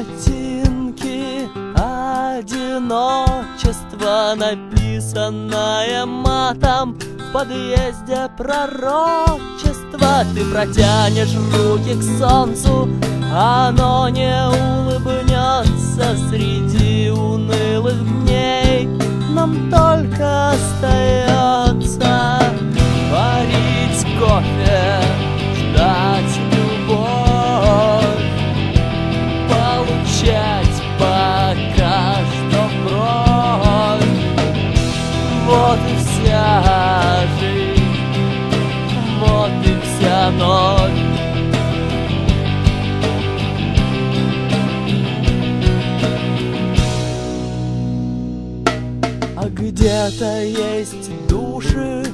ботинки, одиночество, написанное матом, в подъезде пророчество. Ты протянешь руки к солнцу, оно не улыбнется среди унылых дней. Нам только остается варить кофе, ждать любовь, получать пока что бровь. Вот и вся жизнь, вот и вся ночь. А где-то есть души,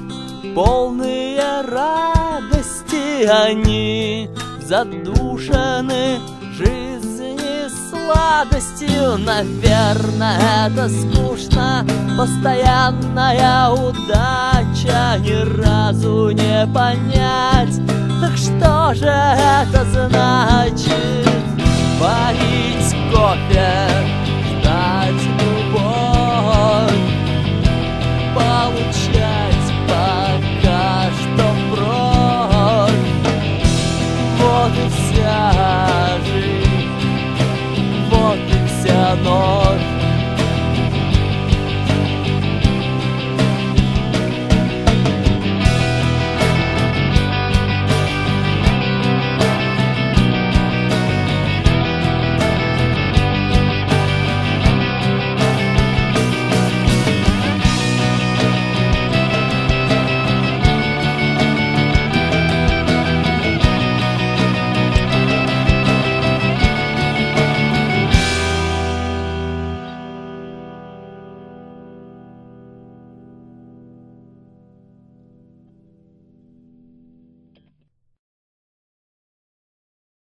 полные радости, они задушены жизни сладостью. Наверное, это скучно, постоянная удача, ни разу не понять. Так что же это значит? Варить кофе,